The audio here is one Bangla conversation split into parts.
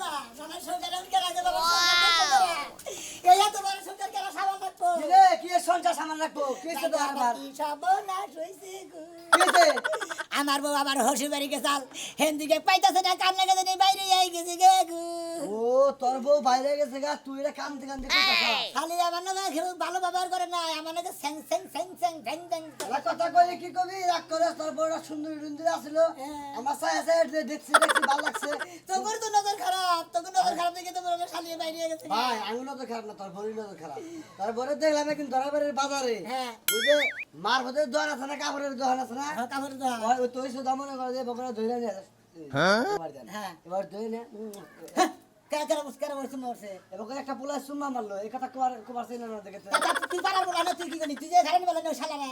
না জামাই সংসার কে রাখে বাবা এই এত বড় সংসার কে সামান রাখবো কিরে কি সংসার সামান রাখবো কিছে তো আবার কি সর্বনাশ হইছে গো কিছে আমার বউ আবার হসি বাড়ি গেছাল হেন্দিকে পাইতাছে না কান লাগাতে নেই বাইরে আই গেছে গে গো ও তোর বউ বাইরে গেছে গা তুই এটা কান্দতে কান্দতে কইতাছ খালি আমার না ভালো ব্যবহার করে না আমার নাকি স্যাং স্যাং স্যাং স্যাং ভ্যাং ভ্যাং এলা কথা কইলে কি কবি রাগ করে তোর বউটা সুন্দরী সুন্দরী আছিল আমার সাথে সাথে দেখছি ভালো লাগছে তোর তো নজর খারাপ দেখে তো বলে শালিয়ে বাইরে গেছে ভাই আঙুল তো খারাপ না তোর বড়ি নজর খারাপ তোর বড়ে দেখলাম কিন্তু ধরাবাড়ির বাজারে হ্যাঁ ওই যে মার হতে দোকান আছে না কাপড়ের দোকান আছে না কাপড় দাও ওই তো সুদা মনে করে যে বকরা ধইরা নিয়ে হ্যাঁ এবার ধই না কাকারা মুস্কারা বলছে মরছে এবার একটা পুলিশ সুম্মা মারলো এই কথা কোবার ছিল না দেখতে তুই পারার বলা না তুই কি জানি তুই যে ঘাড়ে বলা না শালা না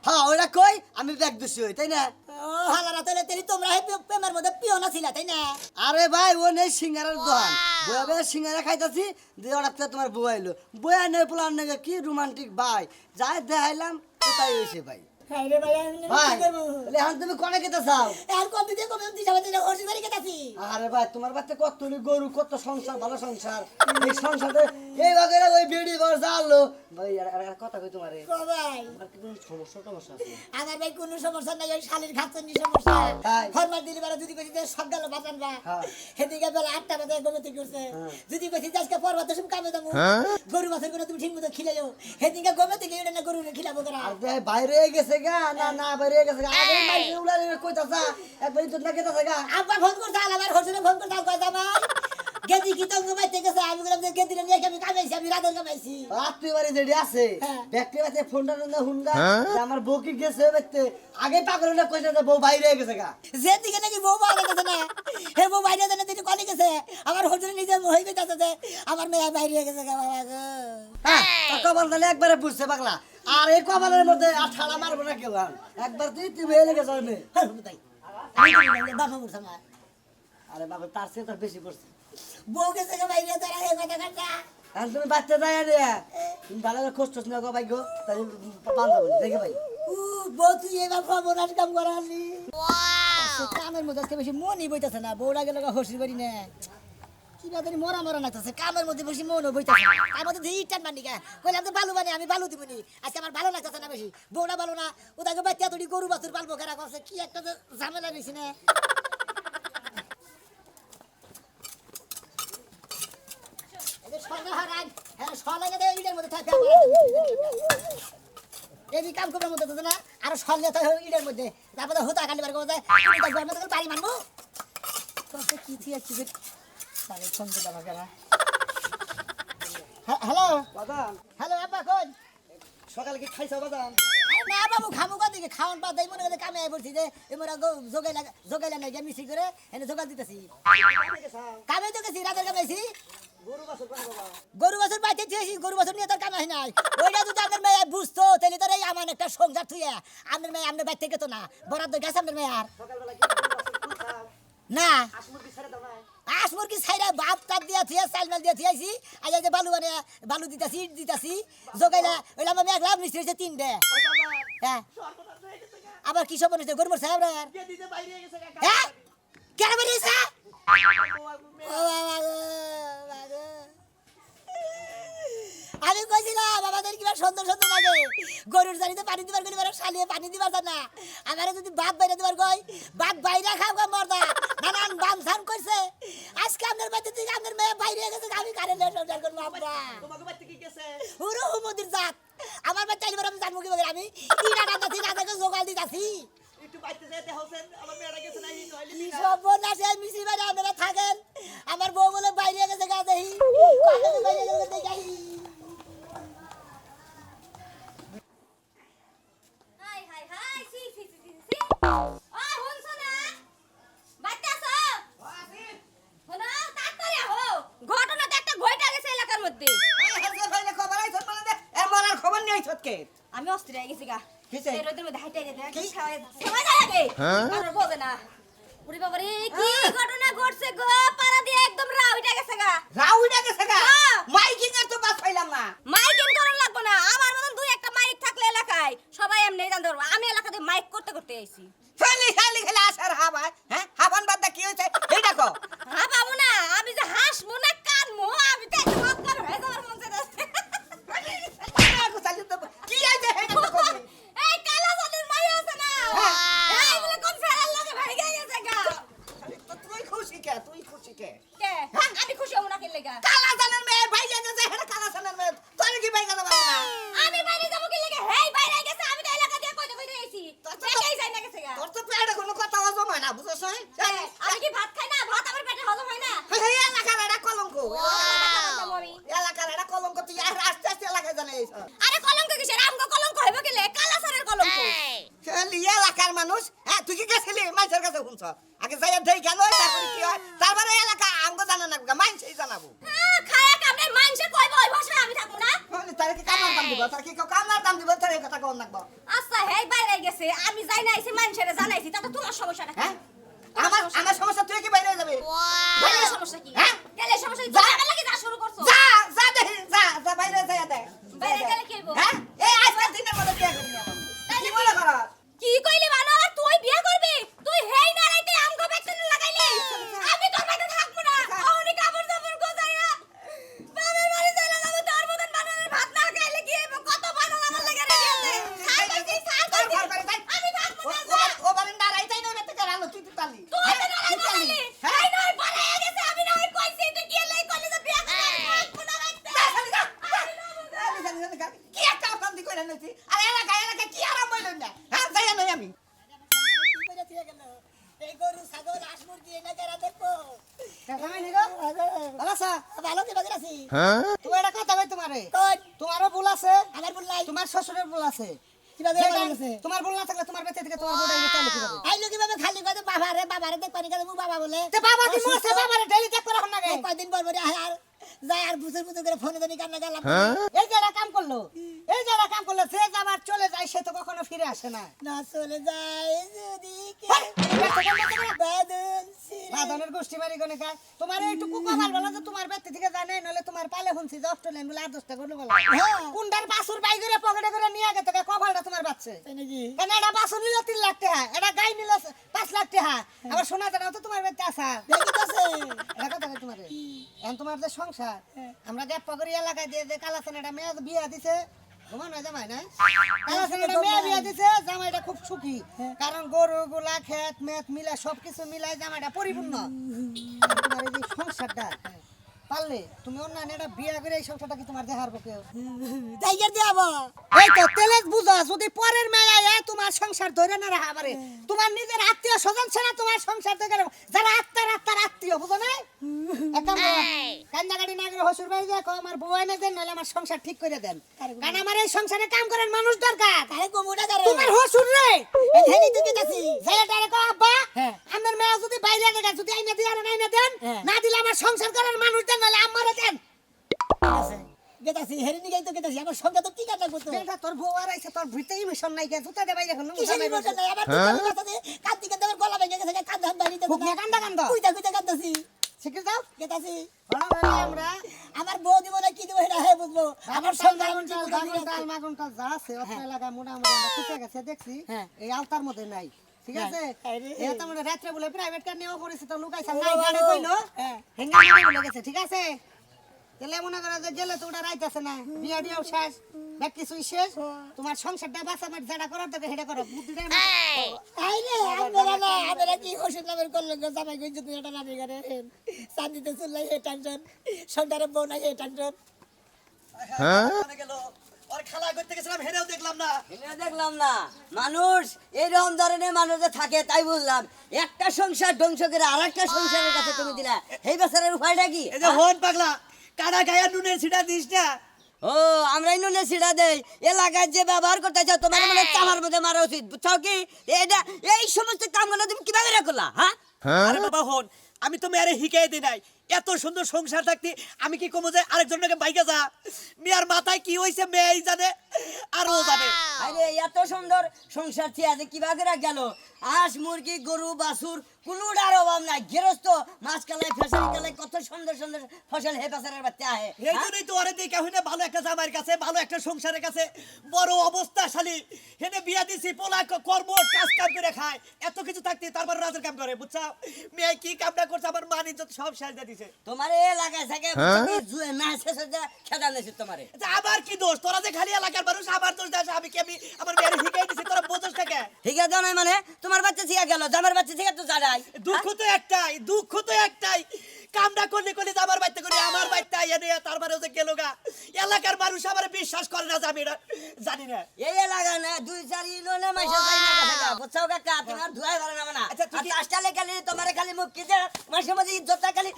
হ্যাঁ ওইটা কই আমি ব্যাগ দোষী হই তাই না ও হালারা তাহলে তেরি তোমরা হে প্রেমের মধ্যে পিওনা ছিলা তাই না আরে ভাই ও নেই সিঙ্গারের দোকান বয়ে সিঙ্গারা খাইতাছি দিয়ে হঠাৎ করে তোমার বউ আইলো বয়ে নেই পোলার নাকি কি রোমান্টিক ভাই যাই দেখাইলাম তাই হয়েছে ভাই হাই রে ভাই আমি ভাই কি করব বলে এখন তুমি কোনে খেতে চাও আর কত দিয়ে কবে দিশাবে দিলে হসি বাড়ি গেতাছি আরে ভাই তোমার বাচ্চা কত গরু কত সংসার ভালো সংসার এই সংসারে এই বাগেরা ওই বিড়ি ঘর জানলো ভাই আর কথা কই তোমারে কো ভাই তোমার কি কোনো সমস্যা আছে আমার ভাই কোনো সমস্যা নাই ওই শালির খাচ্ছেন সমস্যা তাই? ফরমাল দিলি বারা যদি কইতে সব গেল বাজান বা হ্যাঁ। হেদিকে বেলা 8টা বাজে গমতি করছে যদি কইতে আজকে পরবা তো সব কামে দামু গরু বাছর করে তুমি ঠিকমতো খিলাইও হেদিকে গমতি গিয়ে না গরু খিলাবো করা আর দেখ বাইরে গেছে গা না বাইরে গেছে গা আগে মাইছে উলারে কইতাছা একবারই তো না গেতাছে গা আব্বা ফোন করতে আবার হোসেনে ফোন করতে কয় জামাই গেদি কি তো ঘুমাইতে গেছে আমি বললাম যে গেদি নিয়ে আমি কামাইছি আমি রাতের কামাইছি রাত্রি বাড়ি যেটি আছে হ্যাঁ। ব্যক্তি বাড়িতে ফোনটা না হুনগা যে আমার বউ কি গেছে বাইতে আগে পাগল না কইছে যে বউ বাইরে গেছে গা যেদিকে নাকি বউ বাইরে গেছে না হে বউ বাইরে জানে তিনি কনে গেছে আমার হোসেনে নিজে হই গেছে যে আমার মেয়ে বাইরে গেছে গা বাবা গো হ্যাঁ তোর কপাল তাহলে একবারে বুঝছে পাগলা আর এই কপালের মধ্যে আর ঠাড়া মারবো না কেউ আর। একবার তুই হয়ে লেগে যাবে হ্যাঁ তাই আমি বাবা বলছ না আরে বাবা তার চেয়ে তার বেশি করছে বউ গেছে গা বাইরে তারা হে কথা কথা আর তুমি বাচ্চা যায় রে তুমি ভালো করে খোঁজ টোজ না গো ভাই গো তাহলে পাঞ্জাব দেখে ভাই বউ তুই এবার খবর কাম করালি কামের মধ্যে আজকে বেশি মনই বইতেছে না বউরা গেল হসির বাড়ি না কি বাদানি মরা নাইতেছে কামের মধ্যে বেশি মনও বইতেছে না তার মধ্যে ইটান মানি গা কইলাম তো বালু বানি আমি বালু দিবনি আজকে আমার ভালো লাগতেছে না বেশি বউরা ভালো না ওটাকে বাচ্চা তুই গরু বাছুর পালবো কেরা করছে কি একটা তো ঝামেলা বেশি না কাম করবার মধ্যে না আরো সল্লে তো ইটের মধ্যে তারপরে হোতা কালি বার করতে বাড়ি মানবো কি ঠিক হ্যালো বাদাম হ্যালো আব্বা কোন সকালে কি খাইছো বাদাম না বাবু খামু কোন দিকে খাওয়ান পা দেই মনে করে কামে আই পড়ছি যে এমরা জোগাইলা নাই মিছি করে এনে জোগাল দিতেছি কামে তো গেছি রাতের কামাইছি গরু বাছুর বাইতে দিয়েছি গরু বাছুর নিয়ে তার কামাই নাই ওইটা যদি আপনার মেয়ে বুঝতো তাহলে তোর এই আমার একটা সংসার থুয়ে আপনার মেয়ে আপনার বাইর থেকে তো না বরাদ্দ গেছে আপনার মেয়ে আর না আসমুর কি ছাইরা বাপ তার দিয়া থিয়া চাল মাল দিয়া থিয়াইছি আজ যে বালু মানে বালু দিতাছি ইট দিতাছি জোগাইলা ওইলা আমি এক লাভ মিস্ত্রি হচ্ছে 3 হ্যাঁ আবার কি সব বলেছে গরুর সাহেব হ্যাঁ কেন বেরিয়েছে আমি কইছিলাম আমাদের কিবা সুন্দর সুন্দর লাগে গরুর জানিতে পানি দিবার করি শালিয়ে পানি দিবার জানা আমারে যদি ভাত বাইরে দিবার কই ভাত বাইরে খাও গো মর্দা নানান বাম সান কইছে আজকে আপনার বাড়িতে থেকে আপনার মেয়ে বাইরে গেছে আমি কারেন্ট সংসার করব আমরা তোমাকে বাড়িতে কি গেছে পুরো হুমুদির জাত আমার বাড়িতে আইবার আমি জানবো কি বলে আমি ইটা দাদাছি দাদাকে জোগাল দিতাছি একটু বাড়িতে যেতে হোসেন আমার মেয়েটা গেছে না এই নইলে কি সব বনাসে মিছি বাইরে আপনারা থাকেন আমার বউ বলে বাইরে গেছে গা দেহি কত বাইরে গেছে দেখাই হাই হাই হাই সি সি সি সি সি ওই শুনছ না বাচ্চা আছো শোনো তাড়াতাড়ি হো ঘটনা তো একটা ঘইটা গেছে এলাকার মধ্যে আমি অস্থির হয়ে গেছি গা কিসে? এই রোদের মধ্যে হাইটাই যেতে কি সময় যায় আগে আর বোঝে না পুরি বাবারে কি ঘটনা ঘটছে গো পাড়া দিয়ে একদম রাউইটা গেছে গা রাউইটা গেছে গা হ্যাঁ। মাইকিং এর তো বাস পাইলাম না মাইকিং করার লাগবে না আমার মতন দুই একটা মাইক থাকলে এলাকায় সবাই এমনি জানতে পারবো আমি এলাকাতে মাইক করতে করতে আইছি খালি খালি খালি আসার হাবা হ্যাঁ হাবান বাদা কি হইছে এইটা কো হ্যাঁ বাবু না আমি যে কে কে আমি খুশি হব না কে লাগা কালা জানের মেয়ে ভাইয়া গেছে হেডা কালা জানের মেয়ে তোর কি ভাই গেল না আমি বাইরে যাব কি লাগা হেই বাইরে গেছে আমি তো এলাকা দিয়ে কইতে কইতে আইছি দেখেই যাই না গেছে গা তোর তো পেটে কোনো কথা হজম হয় না বুঝছস আমি কি ভাত খাই না ভাত আমার পেটে হজম হয় না এই এলাকার এটা কলঙ্ক আমি এলাকার এটা কলঙ্ক তুই আর আস্তে আস্তে এলাকায় জানিস আরে কলঙ্ক কিসের আমগো কলঙ্ক হইব কি লে কালা সারের কলঙ্ক খেলি এলাকার মানুষ হ্যাঁ তুই কি গেছিলি মানুষের কাছে শুনছ আগে যাই দেই গেল তারপরে কি হয় তারপরে এলাকা আমগো জানা না মানুষই জানাবো খায়া কামে মানসে কইব ওই ভাষায় আমি থাকবো না তার কি কামার দাম দিব তার কি কামার দাম দিব তার এই কথা কোন লাগবো আচ্ছা হেই বাইরে গেছে আমি যাই না আইছি মানসেরে জানাইছি তাতে তোমার সমস্যাটা কি হ্যাঁ আমার সমস্যা তুই কি বাইরে যাবে গেলে সমস্যা কি হ্যাঁ? গেলে সমস্যা কি জায়গা লাগি যা শুরু করছো যা যা দেখি যা বাইরে যাই দে বাইরে গেলে কি হইব হ্যাঁ এই আজকে দিনের মধ্যে কি করবি কি মনে করা কি কইলি বানর তুই বিয়ে করবি তুই হেই না রাইতে আমগো বেচনে লাগাইলি আমি তোর বাড়িতে থাকবো না ওনি কাপড় চাপড় গোছাইয়া বাবার বাড়ি চলে যাবো তোর মতন বানরের ভাত না খাইলে কি হইব কত বানর আমার লাগা রেডি আছে আমি থাকবো না ও বারিন্দা রাইতাই না মেতে করালো তুই তালি তুই তো না রাইলি হেই নয় পালাইয়া গেছে আমি না ওই কইছি তুই কি লাই কইলি যে বিয়ে করবি থাকবো না রাইতে কি একটা অশান্তি করে নিছি আর এলাকা কি আরাম হইল না হ্যাঁ যাই নাই আমি কি করে দিয়ে গেল এই গরু ছাগল হাঁস মুরগি এনে কেরা দেখবো দেখাই নি গো ভালো আছে ভালো কি বাজার আছি তুমি এটা কথা কই তোমারে কই তোমারও ভুল আছে আমার বল নাই তোমার শ্বশুরের ভুল আছে কি বাজার যেটা- বাজার আছে তোমার ভুল না থাকলে তোমার বেঁচে থেকে তোমার বউটা এনে চালু করে আইলো কিভাবে খালি কইতে বাবারে দেখ পানি কাছে মু বাবা বলে তে বাবা কি মরছে বাবারে ডেলি চেক করা হন না গে এই কয়দিন পর পরে আয় আর যাই আর বুঝুর করে ফোনে জানি কান্না গেলাম এই যারা কাম করলো এই যারা কাম করলো সে যাবার চলে যায় সে তো কখনো ফিরে আসে না না চলে যায় যদি কে বাদল সিরে বাদনের গোষ্ঠী বাড়ি কোনে খায় তোমার এইটুকু কপাল বলো যে তোমার ব্যক্তি থেকে জানে নলে তোমার পালে শুনছি যে অস্ট্রেলিয়ান বলে 8-10টা করলো বলে কোনটার বাসুর বাই করে পকেটে করে নিয়ে গেছে কপালটা তোমার বাচ্চা তাই নাকি কেন এটা বাসুর নিল 3 লাখ টাকা এটা গাই নিল 5 লাখ টাকা আবার শোনা যায় তো তোমার ব্যক্তি আসা দেখিতেছে এটা কথা কই তোমারে এখন তোমার যে সংসার আমরা যে পগরি এলাকায় দিয়ে যে কালাসানেটা মেয়ে বিয়ে দিছে ঘুমান হয় জামাই না কালাসানেটা মেয়ে বিয়ে দিছে জামাইটা খুব সুখী কারণ গরু গুলা ক্ষেত মেত মিলা সবকিছু মিলাই জামাইটা পরিপূর্ণ আর তোমার এই যে সংসারটা পারলে তুমি অন্যান্য এটা বিয়ে করে এই সংসারটা কি তোমার দেখার পক্ষে টাইগার দেব এই তো তেলে বুঝা যদি পরের মেয়ে তোমার সংসার ধরে না রাখা পারে তোমার নিজের আত্মীয় স্বজন ছাড়া তোমার সংসার ধরে যারা আত্মার আত্মীয় বুঝো না একটা কান্দা গাড়ি না করে হসুর বাড়ি দেখো আমার বউ এনে দেন নাহলে আমার সংসার ঠিক করে দেন কারণ আমার এই সংসারে কাম করেন মানুষ দরকার আরে গোমুটা করে তোমার হসুর রে হেলি তুই কেতাছি ছেলেটারে কো আব্বা হ্যাঁ। আমার মেয়ে যদি বাইরে গেছে যদি আইনা দিয়ে আর আইনা দেন হ্যাঁ। না দিলে আমার সংসার করার মানুষ দেন নাহলে আমারে দেন কেতাছি হেরি নিগাই তো কেতাছি আমার সঙ্গে তো কি কাটা করতে এটা তোর বউ আর আইছে তোর ভিতরে ইমিশন নাই কে জুতা দে বাইরে এখন কিসের ইমোশন নাই আবার তুই কথাতে কাঁদতে কাঁদতে আমার গলা ভেঙে গেছে কাঁদতে হাত বাড়িতে খুব না কান্দা কান্দা কুইতা কুইতা কাঁদতেছি শিখে যাও কেতাছি আমরা আমার বউ দিব না কি দিব এটা হে বুঝবো আমার সঙ্গে আমার মাগুনটাল যা আছে অত এলাকা মোটামুটি আমরা খুঁজে গেছে দেখছি হ্যাঁ। এই আলতার মধ্যে নাই ঠিক আছে আরে। এটা আমরা রাত্রে বলে প্রাইভেট কার নেওয়া পরিচিত লুকাইছে ও নাই বাবা। গাড়ি কইলো হ্যাঁ। হেঙ্গা গাড়ি বলে গেছে ঠিক আছে তাহলে মনে করো যে গেলে তো ওটা রাইতেছে না বিয়া দিয়াও শেষ ব্যাগ কিছুই শেষ তোমার সংসারটা বাঁচাবার যেটা করার তোকে সেটা করো বুদ্ধিটা আইলে আমরা না আমরা কি হোসেন নামের করলো গো জামাই কইছে তুই এটা রানি করে চাঁদিতে চুলাই হে টেনশন সন্তানের বউ নাই হে টেনশন ওখানে গেল আর খেলা করতে গেছিলাম হেরেও দেখলাম না এটা দেখলাম না মানুষ এইরকম ধরনের মানুষ যে থাকে তাই বুঝলাম একটা সংসার ধ্বংস করে আর একটা সংসারের কাছে তুমি দিলা এই বেচারের উপায়টা কি এই যে হন পাগলা কাটা গায়া নুনের ছিটা দিস না ও আমরাই নুনে ছিড়া দেই এলাকায় যে ব্যবহার করতেছ তোমার মানে চামার মধ্যে মারা উচিত বুঝছো কি এটা এই সমস্ত কামগুলো তুমি কিভাবে রাখলা হ্যাঁ আরে বাবা হন আমি তো মেয়ারে হিকাই দিই নাই এত সুন্দর সংসার থাকতে আমি কি কমো যে আরেকজনকে বাইকে যা মেয়ার মাথায় কি হইছে মেয়েই জানে আর ও জানে আরে এত সুন্দর সংসার ছিল যে কিভাবে গেল হাঁস মুরগি গরু বাছুর কোনোটার অভাব নাই গৃহস্থ মাছ কালাই ফসল কালাই কত সুন্দর সুন্দর ফসল হে বেচারের বাচ্চা আহে এই জন্যই তো ওরে দেখে হইনে ভালো একটা জামাইয়ের কাছে ভালো একটা সংসারের কাছে বড় অবস্থাশালী হেনে বিয়া দিছি পোলা কর্ম কাজ কাম করে খায় এত কিছু থাকতে তারপর রাজের কাম করে বুঝছা মেয়ে কি কামটা করছে আমার মান ইজ্জত সব শেষ দিয়ে দিছে তোমার এই এলাকায় থেকে না শেষ খেদা নেছি তোমারে আচ্ছা, আবার কি দোষ তোরা যে খালি এলাকার মানুষ আবার দোষ দেয় আমি কি আমি আমার মেয়ের হিকাই দিছি তোরা বোঝস টাকা ঠিক আছে নয় মানে তোমার বাচ্চা শিখা গেল জামার বাচ্চা শিখা তো জানাই দুঃখ তো একটাই এলাকার মানুষ আমার বিশ্বাস করে না যে আমি এটা জানি না। এই এলাকা না 2-4 ইউনিয়নে মাইসা যাই না কাকা বুঝছো কাকা তোমার ধুয়াই ভালো না না আচ্ছা, তুই আর কি- কাজটালে খালি তোমার খালি মুখ কিতে মাঝে মাঝে ইজ্জতটা খালি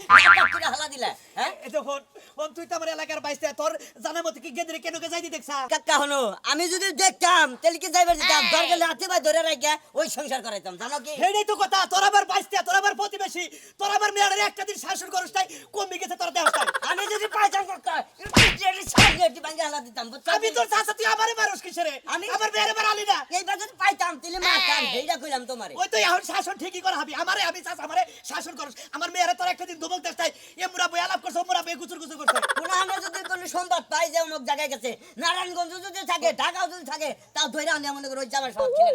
করে হালা দিলা হ্যাঁ এই দেখুন তুই তো আমার এলাকার বাইসতে তোর জানার মতো কি গেদরে কেন কে যাইতে দেখছা? কাকা হনো আমি যদি দেখতাম তাহলে কি যাইবার দিতাম দরকার হাতে ভাই ধরে রাখিয়া ওই সংসার করাইতাম জানো কি হেডেই তো কথা, তোর আমার বাইসতে তোর আমার প্রতিবেশী, তোর আমার মেয়ের একটা দিন শাসন করস তাই কমে গেছে তোর দেহটাই। আমি যদি পাইতাম কাকা একটু ভাঙে হালা দিতাম বুঝছো আমি তোর চাচা, তুই আমারে মারস কিসেরে? আমি- আমার মেয়ের মারালি না। এইবার যদি পাইতাম তাহলে মারতাম এইটা কইলাম তোমারে ওই তো এখন শাসন ঠিকই করা হবি আমারে, আমি চাচা আমারে শাসন করস। আমার মেয়ের তোর একটা দিন ধমক দেস তাই এমরা বই আলাপ করছ, ওমরা বই গুচুর গুচুর করছ। পুনানে যদি কোনো সংবাদ পাই যে অমুক জায়গায় গেছে নারায়ণগঞ্জ যদি থাকে ঢাকাও যদি থাকে তাও ধরে আনি মনে করো ওই জামার সব ছিলেন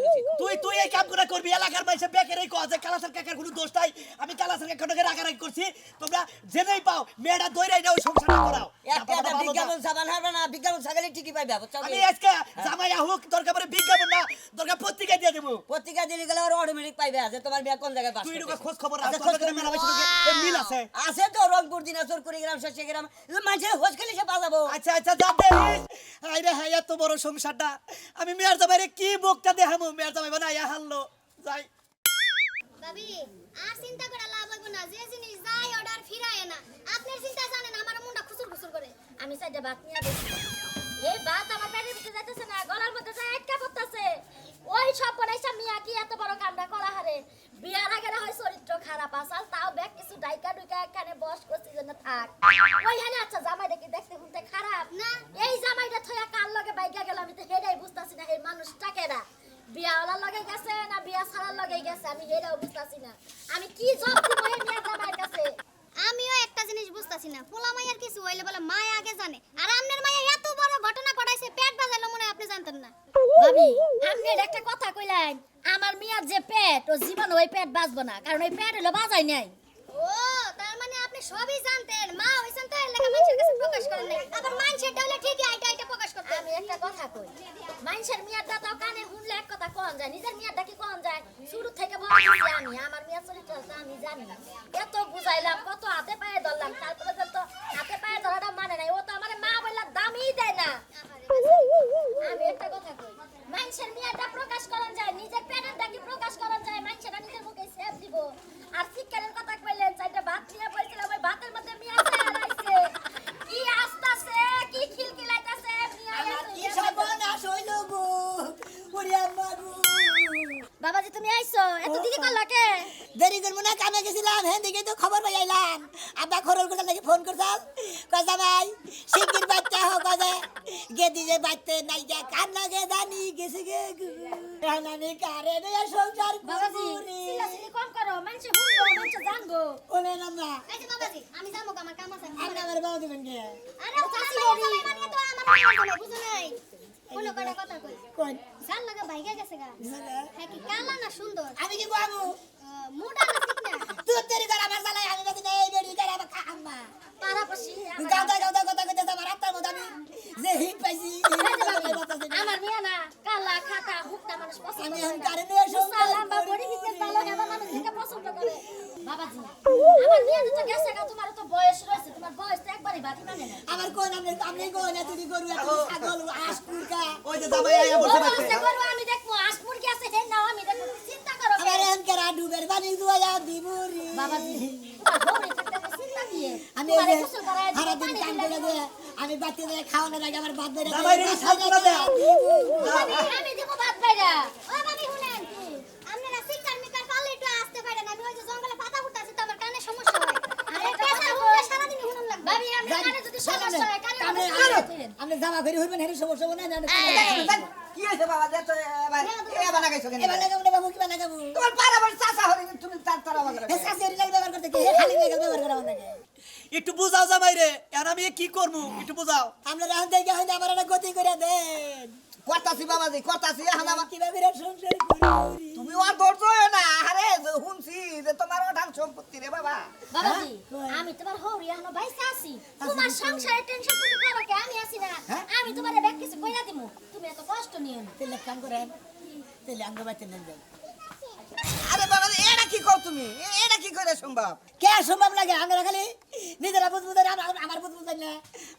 তুই এই কামগুলো করবি, এলাকার মানুষে বেকের এই কয় যে কালাসার কাকার কোনো দোষ নাই। আমি কালাসার কাকাকে রাগারাগি করছি, তোমরা জেনেই পাও মেয়েটা দইরাই না ওই সংসারটা করাও। একটা বিজ্ঞাপন সাবান হারবে না বিজ্ঞাপন ছাগলে ঠিকই পাইবে বুঝছো আমি আজকে জামাই আহুক দরকার পরে বিজ্ঞাপন না দরকার পত্রিকা দিয়ে দেবো। পত্রিকা দিলে গেলে আর অটোমেটিক পাইবে যে তোমার বিয়া কোন জায়গায় পাস তুই করছে। এরকম খোঁজ খবর আচ্ছা, আছে, খোঁজ তোর খবর মেলা বেশি মিল আছে। আছে তো রংপুর দিনাজপুর কুড়িগ্রাম শস্যগ্রাম মানুষের হোস খেলে সে বাজাবো আচ্ছা আচ্ছা যা দেখিস আইরে হ্যাঁ এত বড় সংসারটা আমি মেয়ের জামাইরে কি মুখটা দেখামু, মেয়ের জামাই বানাইয়া হারলো যাই। ভাবি আর চিন্তা করে লাভ হইব না, যে জিনিস যাই অর্ডার ফিরায় না। আপনার চিন্তা জানেন আমার মুন্ডা খুসুর খুসুর করে। আমি সাইডে ভাত নিয়ে বসি, এই ভাত আমার পেটের ভিতরে যাইতেছে না, গলার মধ্যে যায় আটকা পড়তেছে। ওই সব বনাইছা মিয়া কি এত বড় কামটা করা হারে। বিয়ার আগে না হয় চরিত্র খারাপ আসাল, তাও ব্যাগ কিছু ডাইকা ডুইকা এখানে বস করছি জন্য থাক। ওইখানে আচ্ছা জামাইটা কি দেখতে শুনতে খারাপ না? এই জামাইটা থয়া কার লগে বাইকা গেল আমি তো হেডাই বুঝতাছি না, এই মানুষটাকে না বিয়াওয়ালার লগে গেছে না বিয়া ছাড়ার লগে গেছে, আমি হেডাও বুঝতাছি না। আমি কি জব দিব এই মেয়ে জামাইয়ের কাছে? আমিও একটা জিনিস বুঝতাছি না, পোলা মাইয়ার কিছু হইলে বলে মায়া আগে জানে, আর আপনার মাইয়া এত বড় ঘটনা ঘটাইছে পেট বাজাইলো মনে হয় আপনি জানতেন না। ভাবি আপনি একটা কথা কইলেন, আমার মিয়ার যে পেট ও জীবন ওই পেট বাঁচবো না, কারণ ওই পেট হলো বাজাই নাই। ও তার মানে আপনি সবই জানতেন, মা হইছেন তো এর লাগা মানুষের কাছে প্রকাশ করেন নাই। আবার মানুষের ডালে ঠিকই আইটা আইটা প্রকাশ করতে। আমি একটা কথা কই, মানুষের মিয়ারটা তো কানে শুনলে এক কথা কোন যায়, নিজের মিয়ারটা কি কোন যায়? শুরু থেকে বলছি আমি আমার মিয়ার চরিত্রটা আমি জানি না। এত বুঝাইলাম, কত হাতে পায়ে ধরলাম, তারপরে তো হাতে পায়ে ধরাটা মানে নাই। ও তো আমার মা বললা দামই দেয় না। আমি একটা কথা কই, মানুষের মিয়ারটা প্রকাশ করেন যায়, নিজের পেটেরটা কি প্রকাশ করেন যায়? মানুষেরা নিজের মুখে সেভ দিব। আর শিক্ষারের কথা কইলেন, চাইটা ভাত নিয়ে বইছিলাম, ওই ভাতের মধ্যে মিয়া চালাইছে, কি আসতাছে, কি খিলখিলাইতাছে মিয়া। কি সর্বনাশ হইল গো ওরে আম্মা গো। বাবাজি তুমি আইছো, এত দেরি করলা কে? দেরি করবো না, কামে গেছিলাম হ্যাঁ দিকে তো খবর পাই আইলাম। আব্বা খরল কোটা লাগে ফোন করছাল, কইছা ভাই শিগগির বাচ্চা হোক কাজে গেদি যে বাচ্চা নাই যা কান লাগে জানি গেছে গে রানানি কারে রে সংসার বাবাজি করবুরি চিল্লাচিল্লি কম করো, মানুষে শুনবো, মানুষে জানবো। ওনে নামনা এই যে বাবাজি আমি যাবো, আমার কাম আছে। আপনি আমার বাবা দিবেন কে আরে ও চাচি গরি মানে তো আমার কাম করে বুঝো নাই। কোন কটা কথা কই, কোন জান লাগা ভাইগা গেছে গা। হ্যাঁ কি কালা না সুন্দর, আমি কি বাবু মুডা না চিকনা, তুই দেরি কর আমার জালাই আমি বেদিন এই বেরি করে আমার আম্মা পারাপশি গাদা গাদা কথা কইতে আমার আত্মার মধ্যে আমি যে হিট পাইছি আমার মিয়া না কালা খাতা হুকটা মানুষ পছন্দ আমি করে এখন না। কারে নিয়ে সংসার লম্বা করি। বডি ফিটনেস ভালো এবার মানুষ দেখে পছন্দ করে। বাবাজি আমার মিয়া তো গেছে গা, তোমার তো বয়স রয়েছে, তোমার বয়স তো একবারই বাকি মানে না। আমার কোন আপনি কোন তুমি গরু এত ছাগল আস কুরকা ওই যে জামাই আইয়া বসে বড় আছে। আছে গরু আমি দেখবো, আস মুরগি আছে হে নাও আমি দেখবো, চিন্তা করো কে? আমার এনকারা ডুবের পানি দুয়া দিবুরি বাবাজি তোমার বউরে থাকতে তো চিন্তা কি? আমি তোমারে এই যে গোসল করায় সারা দিবো, দিন পানি কাম দিলে করে দিবো। দিয়ে আমি বাচ্চাদের খাওয়ানোর আগে আমার বাদ ধরে জামাই রে সালপুরা দাও। আমি দিব ভাত বাইরা। ও ভাবি শুনেন কি? আপনারা শিকার মিকার পালে একটু আসতে পারেন, আমি ওই যে জঙ্গলে পাতা ফুটাছি তো আমার কানে সমস্যা হয়। আরে পেশা হুনলে সারাদিন হুনুন লাগবে। ভাবি আপনার কানে যদি সমস্যা হয় কানে আপনি জামা করে হইবেন হেরে সমস্যা না জানেন কি হয়েছে বাবা যে তো এবার লাগাইছো কেন এবার লাগাবো না বাবু কি লাগাবো তোমার পারাবার চাচা হরে তুমি তার আওয়াজ এ শাসি রিলাল ব্যবহার করতে কি খালি রিলাল ব্যবহার করা লাগে একটু বুঝাও জামাই রে, এখন আমি কি করবো একটু বুঝাও। আমরা রান থেকে হইলে আবার একটা গতি করে দেন করতাছি বাবাজি করতাছি এখন আমার কিভাবে রে সংসার করি তুমি আর ধরছো না আরে শুনছি যে তোমার ওঠান সম্পত্তি রে বাবা বাবাজি আমি তোমার হৌরি এখনো বাইসা আছি, তোমার সংসারে টেনশন তুমি করো কে? আমি আছি না, আমি তোমারে ব্যাগ কিছু কইরা দিমু, তুমি এত কষ্ট নিও না। তেলে কাম করেন তেলে আঙ্গ বাইতে নেন যাই আরে বাবাজি এটা কি কও তুমি এটা কি করে সম্ভব কে সম্ভব লাগে আমরা খালি নিজেরা বুঝবুঝাই আমার বুঝবুঝাই না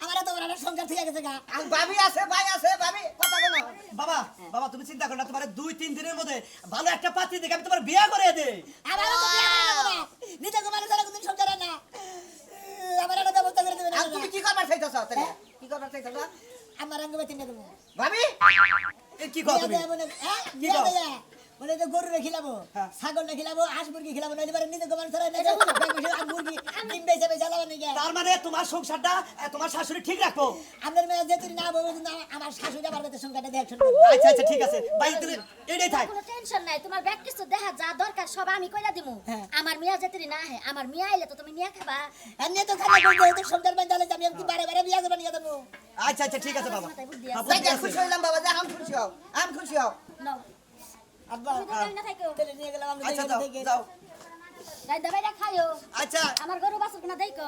আমার এত বড় একটা সংসার থেকে গেছে গা আর ভাবি আছে ভাই আছে ভাবি কথা কেন বাবা বাবা তুমি চিন্তা করো না, তোমার 2-3 দিনের মধ্যে ভালো একটা পাত্রী দেখে আমি তোমার বিয়ে করে দেই। আমারও তো বিয়ে করা যাবে না নিজে ঘুমানো ছাড়া কোনদিন সংসার হয় না আমার একটা ব্যবস্থা করে দেবেন আর তুমি কি করবার চাইতাছ তাহলে কি করবার চাইতাছ আমার রঙ বেতন না দেবো ভাবি এ কি কও তুমি? কি বলে যে গরু খিলাবো ছাগল খিলাবো হাঁস মুরগি খিলাবো না এবারে নিজে ঘুমানো ছাড়া না মুরগি ডিম বেচে বেচে জ্বালাবো নাকি তার মানে তোমার সংসারটা তোমার শাশুড়ি ঠিক রাখবো। আপনার মেয়ে যেহেতু না বলবো কিন্তু আমার শাশুড়ি আমার কাছে সংখ্যাটা দেখছেন আচ্ছা আচ্ছা ঠিক আছে ভাই তুমি এটাই থাক। কোনো টেনশন নাই, তোমার ব্যাগ কিছু দেখা যা দরকার সব আমি কইরা দিমু। হ্যাঁ। আমার মিয়া যেতেরি না হে, আমার মিয়া আইলে তো তুমি নিয়া খাবা। এমনি তো খারাপ বলতে তো সংসার বান জ্বালে আমি কি বারে বারে বিয়া করবো নিয়ে দেবো আচ্ছা আচ্ছা ঠিক আছে বাবা। মাথায় বুদ্ধি হ্যাঁ, আছে। বুদ্ধি যাই আছে। খুশি হইলাম বাবা যা আম খুশি হও আম খুশি হও নাও, আব্বা তুমি দোকানে না থাকো। তেলে নিয়ে গেলাম আমি আচ্ছা দেখে যাও দেখে যাও রাইত দাবাইরা খাইও। আচ্ছা আমার গরু বাছুর কোনা দেইকো।